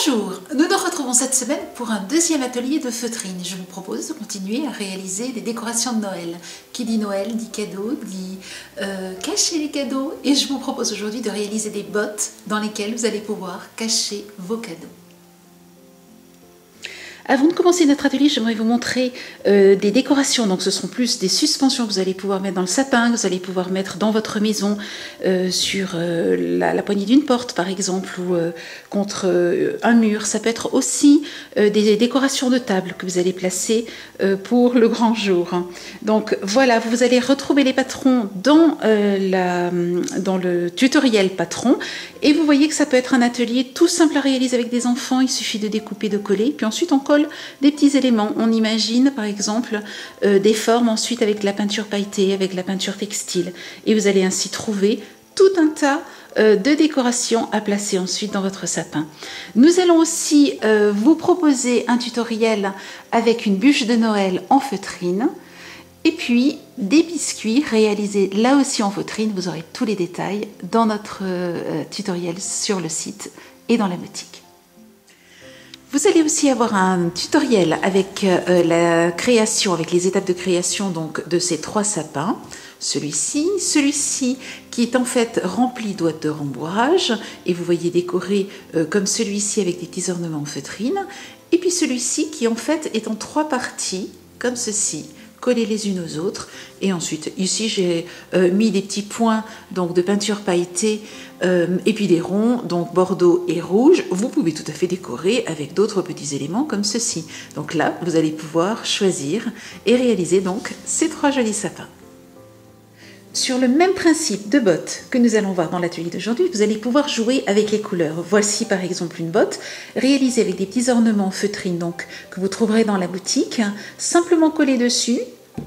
Bonjour, nous nous retrouvons cette semaine pour un deuxième atelier de feutrine. Je vous propose de continuer à réaliser des décorations de Noël. Qui dit Noël dit cadeau, dit cacher les cadeaux. Et je vous propose aujourd'hui de réaliser des bottes dans lesquelles vous allez pouvoir cacher vos cadeaux. Avant de commencer notre atelier, j'aimerais vous montrer des décorations. Donc ce seront plus des suspensions que vous allez pouvoir mettre dans le sapin, que vous allez pouvoir mettre dans votre maison, sur la poignée d'une porte par exemple, ou contre un mur. Ça peut être aussi des décorations de table que vous allez placer pour le grand jour. Donc voilà, vous allez retrouver les patrons dans le tutoriel patron. Et vous voyez que ça peut être un atelier tout simple à réaliser avec des enfants. Il suffit de découper, de coller, puis ensuite on colle des petits éléments. On imagine par exemple des formes ensuite avec de la peinture pailletée, avec de la peinture textile. Et vous allez ainsi trouver tout un tas de décorations à placer ensuite dans votre sapin. Nous allons aussi vous proposer un tutoriel avec une bûche de Noël en feutrine. Et puis des biscuits réalisés là aussi en feutrine. Vous aurez tous les détails dans notre tutoriel sur le site et dans la boutique. Vous allez aussi avoir un tutoriel avec la création, avec les étapes de création donc, de ces 3 sapins. Celui-ci qui est en fait rempli de rembourrage et vous voyez décoré comme celui-ci avec des petits ornements en feutrine. Et puis celui-ci qui en fait est en 3 parties comme ceci, collées les unes aux autres. Et ensuite, ici, j'ai mis des petits points donc, de peinture pailletée et puis des ronds, donc bordeaux et rouge. Vous pouvez tout à fait décorer avec d'autres petits éléments comme ceci. Donc là, vous allez pouvoir choisir et réaliser donc ces 3 jolis sapins. Sur le même principe de bottes que nous allons voir dans l'atelier d'aujourd'hui, vous allez pouvoir jouer avec les couleurs. Voici par exemple une botte réalisée avec des petits ornements en feutrine donc, que vous trouverez dans la boutique, simplement collés dessus.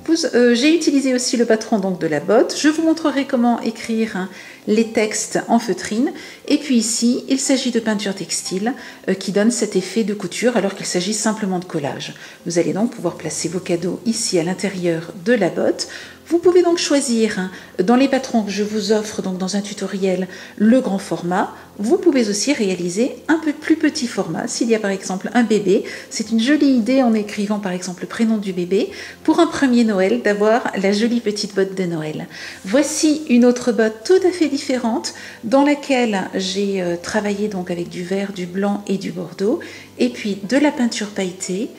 J'ai utilisé aussi le patron donc, de la botte. Je vous montrerai comment écrire les textes en feutrine. Et puis ici, il s'agit de peinture textile qui donne cet effet de couture alors qu'il s'agit simplement de collage. Vous allez donc pouvoir placer vos cadeaux ici à l'intérieur de la botte. Vous pouvez donc choisir dans les patrons que je vous offre donc dans un tutoriel le grand format. Vous pouvez aussi réaliser un peu plus petit format. S'il y a par exemple un bébé, c'est une jolie idée en écrivant par exemple le prénom du bébé pour un premier Noël d'avoir la jolie petite botte de Noël. Voici une autre botte tout à fait différente dans laquelle j'ai travaillé donc avec du vert, du blanc et du bordeaux et puis de la peinture pailletée.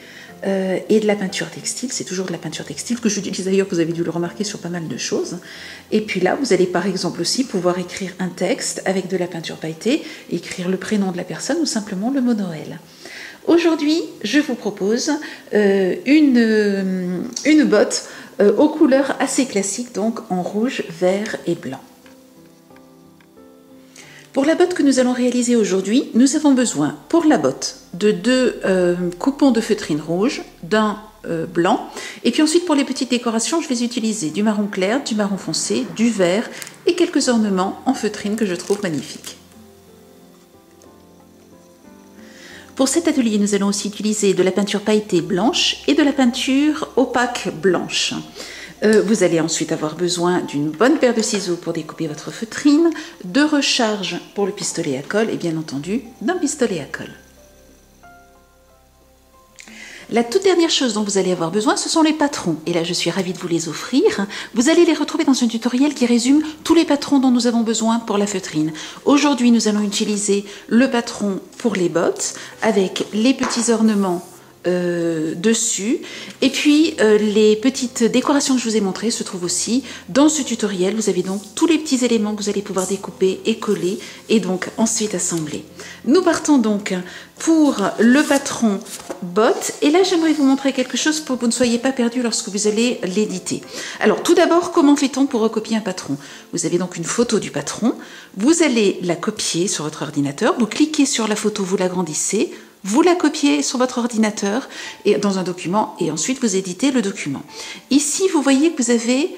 Et de la peinture textile, c'est toujours de la peinture textile que j'utilise d'ailleurs, vous avez dû le remarquer sur pas mal de choses. Et puis là, vous allez par exemple aussi pouvoir écrire un texte avec de la peinture pailletée, écrire le prénom de la personne ou simplement le mot Noël. Aujourd'hui, je vous propose une botte aux couleurs assez classiques, donc en rouge, vert et blanc. Pour la botte que nous allons réaliser aujourd'hui, nous avons besoin pour la botte de 2 coupons de feutrine rouge, d'un blanc. Et puis ensuite pour les petites décorations, je vais utiliser du marron clair, du marron foncé, du vert et quelques ornements en feutrine que je trouve magnifiques. Pour cet atelier, nous allons aussi utiliser de la peinture pailletée blanche et de la peinture opaque blanche. Vous allez ensuite avoir besoin d'une bonne paire de ciseaux pour découper votre feutrine, de recharge pour le pistolet à colle et bien entendu d'un pistolet à colle. La toute dernière chose dont vous allez avoir besoin, ce sont les patrons. Et là, je suis ravie de vous les offrir. Vous allez les retrouver dans un tutoriel qui résume tous les patrons dont nous avons besoin pour la feutrine. Aujourd'hui, nous allons utiliser le patron pour les bottes avec les petits ornements dessus et puis les petites décorations que je vous ai montrées se trouvent aussi dans ce tutoriel. Vous avez donc tous les petits éléments que vous allez pouvoir découper et coller et donc ensuite assembler. Nous partons donc pour le patron botte et là j'aimerais vous montrer quelque chose pour que vous ne soyez pas perdu lorsque vous allez l'éditer. Alors tout d'abord, comment fait-on pour recopier un patron? Vous avez donc une photo du patron, vous allez la copier sur votre ordinateur, vous cliquez sur la photo, vous l'agrandissez, vous la copiez sur votre ordinateur et dans un document et ensuite vous éditez le document. Ici, vous voyez que vous avez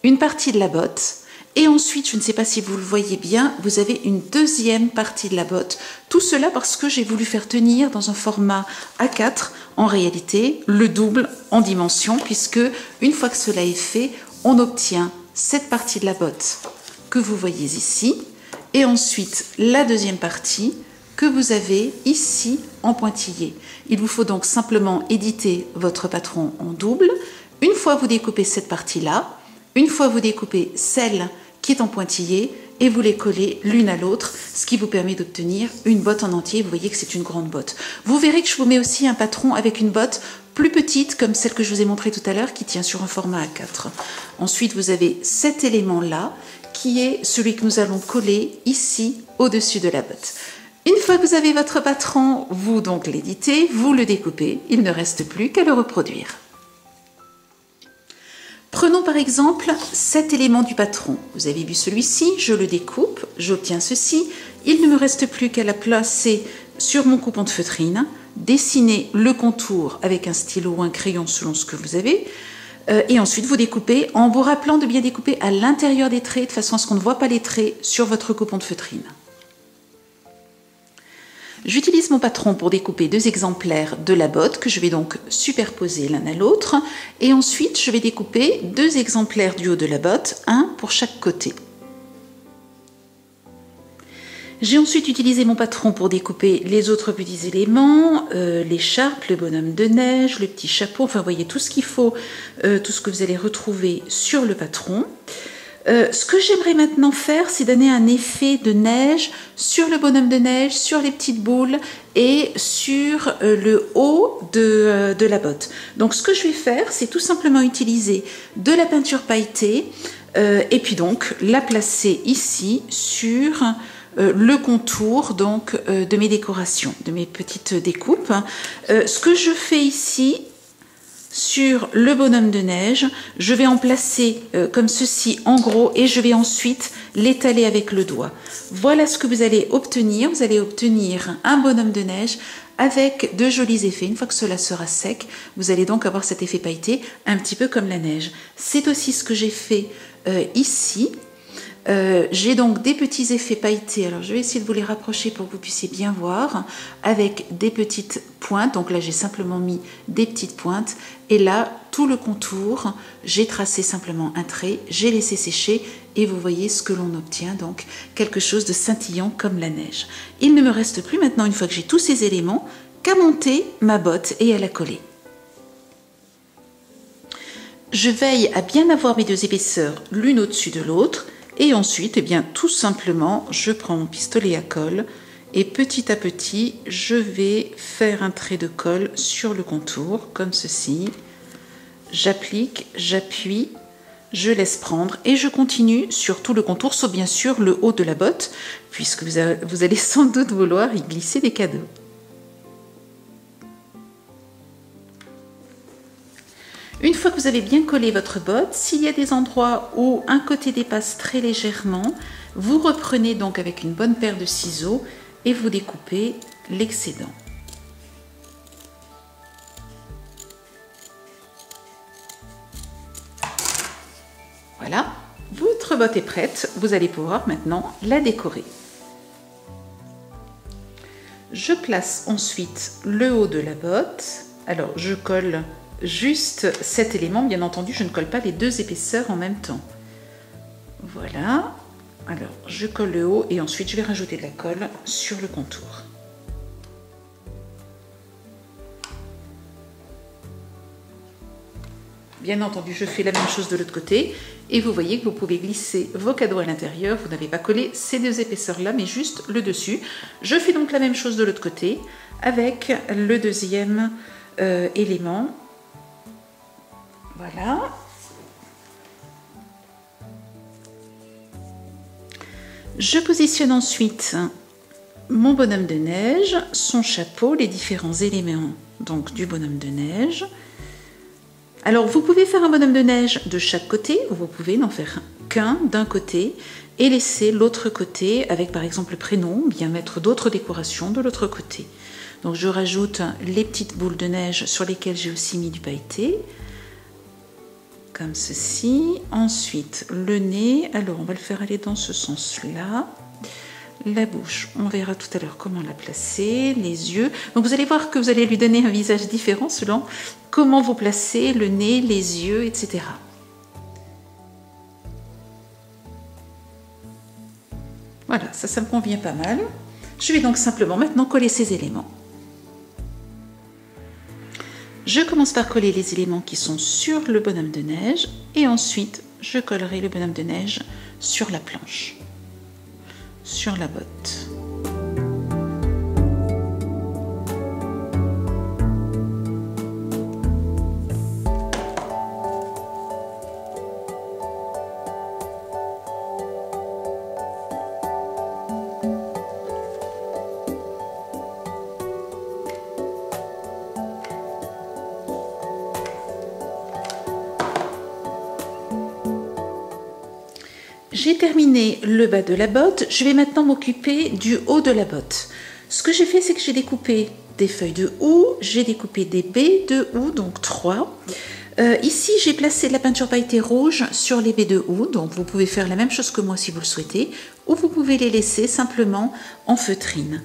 une partie de la botte et ensuite, je ne sais pas si vous le voyez bien, vous avez une deuxième partie de la botte. Tout cela parce que j'ai voulu faire tenir dans un format A4, en réalité, le double en dimension puisque une fois que cela est fait, on obtient cette partie de la botte que vous voyez ici et ensuite la deuxième partie que vous avez ici en pointillé. Il vous faut donc simplement éditer votre patron en double. Une fois vous découpez cette partie-là, une fois vous découpez celle qui est en pointillé et vous les collez l'une à l'autre, ce qui vous permet d'obtenir une botte en entier. Vous voyez que c'est une grande botte. Vous verrez que je vous mets aussi un patron avec une botte plus petite comme celle que je vous ai montrée tout à l'heure qui tient sur un format A4. Ensuite, vous avez cet élément-là qui est celui que nous allons coller ici au-dessus de la botte. Une fois que vous avez votre patron, vous donc l'éditez, vous le découpez, il ne reste plus qu'à le reproduire. Prenons par exemple cet élément du patron. Vous avez vu celui-ci, je le découpe, j'obtiens ceci. Il ne me reste plus qu'à la placer sur mon coupon de feutrine, dessiner le contour avec un stylo ou un crayon selon ce que vous avez, et ensuite vous découpez en vous rappelant de bien découper à l'intérieur des traits de façon à ce qu'on ne voit pas les traits sur votre coupon de feutrine. J'utilise mon patron pour découper 2 exemplaires de la botte que je vais donc superposer l'un à l'autre et ensuite je vais découper 2 exemplaires du haut de la botte, un pour chaque côté. J'ai ensuite utilisé mon patron pour découper les autres petits éléments, l'écharpe, le bonhomme de neige, le petit chapeau, enfin vous voyez tout ce qu'il faut, tout ce que vous allez retrouver sur le patron. Ce que j'aimerais maintenant faire, c'est donner un effet de neige sur le bonhomme de neige, sur les petites boules et sur le haut de la botte. Donc ce que je vais faire, c'est tout simplement utiliser de la peinture pailletée et puis donc la placer ici sur le contour donc de mes décorations, de mes petites découpes. Ce que je fais ici, sur le bonhomme de neige, je vais en placer comme ceci en gros et je vais ensuite l'étaler avec le doigt. Voilà ce que vous allez obtenir. Vous allez obtenir un bonhomme de neige avec de jolis effets. Une fois que cela sera sec, vous allez donc avoir cet effet pailleté un petit peu comme la neige. C'est aussi ce que j'ai fait ici. J'ai donc des petits effets pailletés, alors je vais essayer de vous les rapprocher pour que vous puissiez bien voir, avec des petites pointes, donc là j'ai simplement mis des petites pointes, et là tout le contour, j'ai tracé simplement un trait, j'ai laissé sécher, et vous voyez ce que l'on obtient, donc quelque chose de scintillant comme la neige. Il ne me reste plus maintenant, une fois que j'ai tous ces éléments, qu'à monter ma botte et à la coller. Je veille à bien avoir mes 2 épaisseurs l'une au-dessus de l'autre, et ensuite, eh bien, tout simplement, je prends mon pistolet à colle et petit à petit, je vais faire un trait de colle sur le contour, comme ceci. J'applique, j'appuie, je laisse prendre et je continue sur tout le contour, sauf bien sûr le haut de la botte, puisque vous allez sans doute vouloir y glisser des cadeaux. Une fois que vous avez bien collé votre botte, s'il y a des endroits où un côté dépasse très légèrement, vous reprenez donc avec une bonne paire de ciseaux et vous découpez l'excédent. Voilà, votre botte est prête, vous allez pouvoir maintenant la décorer. Je place ensuite le haut de la botte, alors je colle juste cet élément, bien entendu je ne colle pas les 2 épaisseurs en même temps. Voilà, alors je colle le haut et ensuite je vais rajouter de la colle sur le contour. Bien entendu je fais la même chose de l'autre côté et vous voyez que vous pouvez glisser vos cadeaux à l'intérieur, vous n'avez pas collé ces 2 épaisseurs là mais juste le dessus. Je fais donc la même chose de l'autre côté avec le deuxième élément. Voilà. Je positionne ensuite mon bonhomme de neige, son chapeau, les différents éléments donc du bonhomme de neige. Alors vous pouvez faire un bonhomme de neige de chaque côté ou vous pouvez n'en faire qu'un d'un côté et laisser l'autre côté avec par exemple le prénom ou bien mettre d'autres décorations de l'autre côté. Donc je rajoute les petites boules de neige sur lesquelles j'ai aussi mis du pailleté. Comme ceci. Ensuite, le nez. Alors, on va le faire aller dans ce sens-là. La bouche, on verra tout à l'heure comment la placer. Les yeux. Donc, vous allez voir que vous allez lui donner un visage différent selon comment vous placez le nez, les yeux, etc. Voilà, ça me convient pas mal. Je vais donc simplement maintenant coller ces éléments. Je commence par coller les éléments qui sont sur le bonhomme de neige et ensuite je collerai le bonhomme de neige sur la planche, sur la botte. J'ai terminé le bas de la botte, je vais maintenant m'occuper du haut de la botte. Ce que j'ai fait, c'est que j'ai découpé des feuilles de houx, j'ai découpé des baies de houx, donc 3. Ici, j'ai placé de la peinture pailletée rouge sur les baies de houx, donc vous pouvez faire la même chose que moi si vous le souhaitez, ou vous pouvez les laisser simplement en feutrine.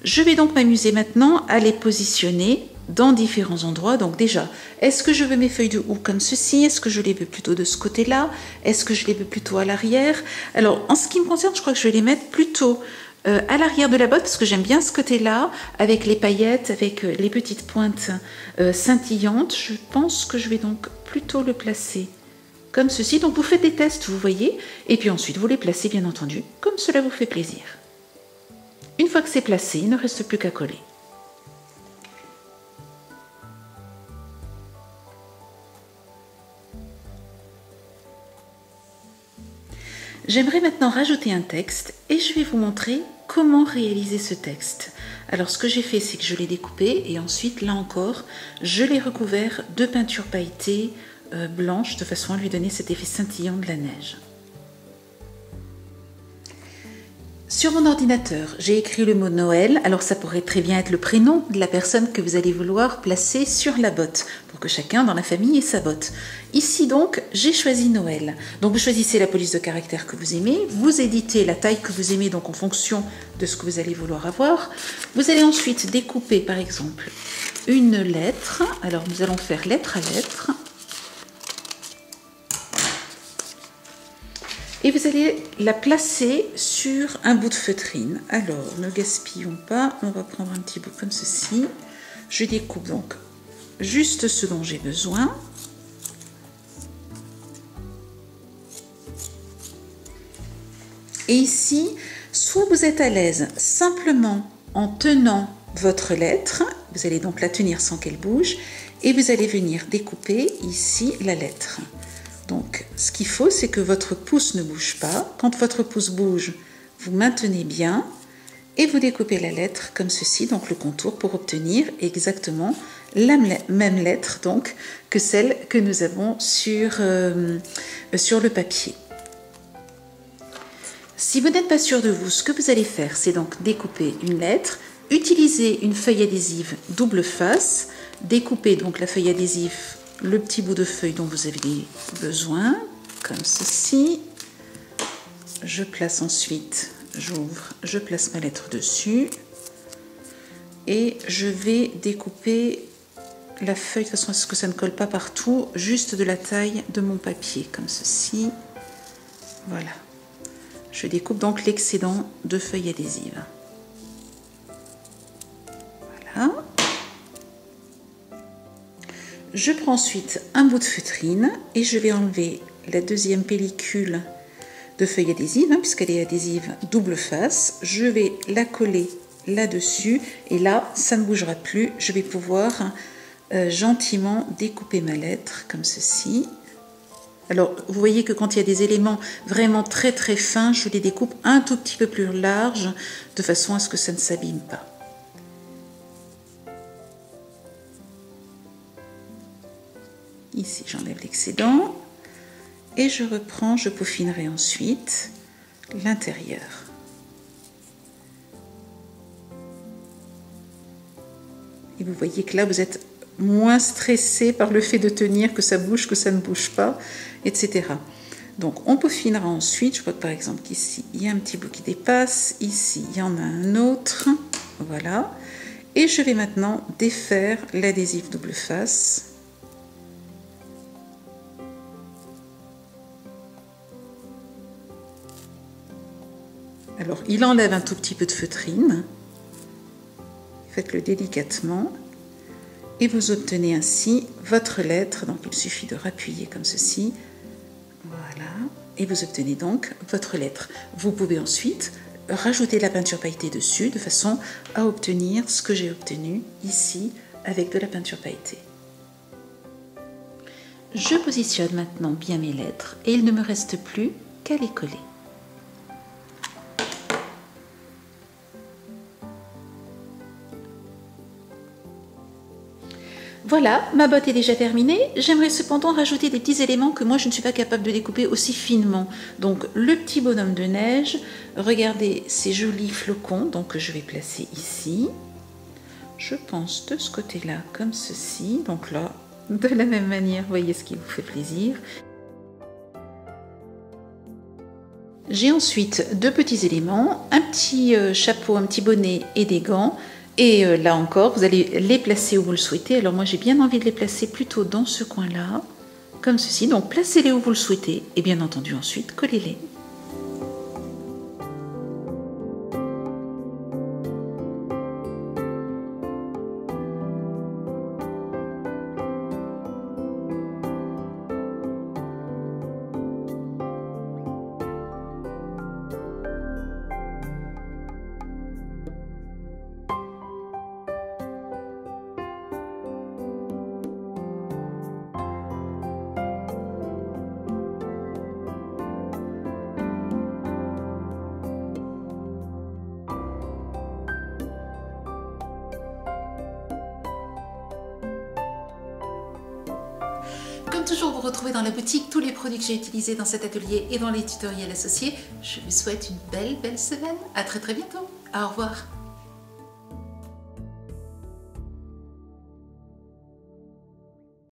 Je vais donc m'amuser maintenant à les positionner dans différents endroits. Donc déjà, est-ce que je veux mes feuilles de houx comme ceci? Est-ce que je les veux plutôt de ce côté-là? Est-ce que je les veux plutôt à l'arrière? Alors, en ce qui me concerne, je crois que je vais les mettre plutôt à l'arrière de la botte parce que j'aime bien ce côté-là, avec les paillettes, avec les petites pointes scintillantes. Je pense que je vais donc plutôt le placer comme ceci. Donc, vous faites des tests, vous voyez, et puis ensuite, vous les placez, bien entendu, comme cela vous fait plaisir. Une fois que c'est placé, il ne reste plus qu'à coller. J'aimerais maintenant rajouter un texte et je vais vous montrer comment réaliser ce texte. Alors ce que j'ai fait, c'est que je l'ai découpé et ensuite, là encore, je l'ai recouvert de peinture pailletée blanche de façon à lui donner cet effet scintillant de la neige. Sur mon ordinateur, j'ai écrit le mot Noël, alors ça pourrait très bien être le prénom de la personne que vous allez vouloir placer sur la botte, pour que chacun dans la famille ait sa botte. Ici donc, j'ai choisi Noël. Donc vous choisissez la police de caractère que vous aimez, vous éditez la taille que vous aimez, donc en fonction de ce que vous allez vouloir avoir. Vous allez ensuite découper par exemple une lettre, alors nous allons faire lettre à lettre. Et vous allez la placer sur un bout de feutrine. Alors, ne gaspillons pas, on va prendre un petit bout comme ceci. Je découpe donc juste ce dont j'ai besoin. Et ici, soit vous êtes à l'aise simplement en tenant votre lettre, vous allez donc la tenir sans qu'elle bouge, et vous allez venir découper ici la lettre. Donc, ce qu'il faut, c'est que votre pouce ne bouge pas. Quand votre pouce bouge, vous maintenez bien et vous découpez la lettre comme ceci, donc le contour, pour obtenir exactement la même lettre donc, que celle que nous avons sur le papier. Si vous n'êtes pas sûr de vous, ce que vous allez faire, c'est donc découper une lettre, utiliser une feuille adhésive double face, découper donc la feuille adhésive, le petit bout de feuille dont vous avez besoin, comme ceci. Je place ensuite, j'ouvre, je place ma lettre dessus et je vais découper la feuille de façon à ce que ça ne colle pas partout, juste de la taille de mon papier, comme ceci. Voilà. Je découpe donc l'excédent de feuilles adhésives. Voilà. Je prends ensuite un bout de feutrine et je vais enlever la deuxième pellicule de feuille adhésive, puisqu'elle est adhésive double face. Je vais la coller là-dessus et là, ça ne bougera plus. Je vais pouvoir gentiment découper ma lettre comme ceci. Alors, vous voyez que quand il y a des éléments vraiment très très fins, je les découpe un tout petit peu plus large de façon à ce que ça ne s'abîme pas. Ici, j'enlève l'excédent et je reprends, je peaufinerai ensuite l'intérieur. Et vous voyez que là, vous êtes moins stressé par le fait de tenir, que ça bouge, que ça ne bouge pas, etc. Donc, on peaufinera ensuite. Je vois que par exemple qu'ici, il y a un petit bout qui dépasse. Ici, il y en a un autre. Voilà. Et je vais maintenant défaire l'adhésif double face. Alors, il enlève un tout petit peu de feutrine. faites-le délicatement et vous obtenez ainsi votre lettre. Donc il suffit de rappuyer comme ceci, voilà, et vous obtenez donc votre lettre. Vous pouvez ensuite rajouter de la peinture pailletée dessus de façon à obtenir ce que j'ai obtenu ici avec de la peinture pailletée. Je positionne maintenant bien mes lettres et il ne me reste plus qu'à les coller. Voilà, ma botte est déjà terminée. J'aimerais cependant rajouter des petits éléments que moi je ne suis pas capable de découper aussi finement. Donc le petit bonhomme de neige, regardez ces jolis flocons donc, que je vais placer ici. Je pense de ce côté-là comme ceci. Donc là, de la même manière, voyez ce qui vous fait plaisir. J'ai ensuite deux petits éléments, un petit chapeau, un petit bonnet et des gants. Et là encore, vous allez les placer où vous le souhaitez. Alors moi, j'ai bien envie de les placer plutôt dans ce coin-là, comme ceci. Donc placez-les où vous le souhaitez et bien entendu ensuite, collez-les. Comme toujours, vous retrouvez dans la boutique tous les produits que j'ai utilisés dans cet atelier et dans les tutoriels associés. Je vous souhaite une belle semaine. À très bientôt. Au revoir.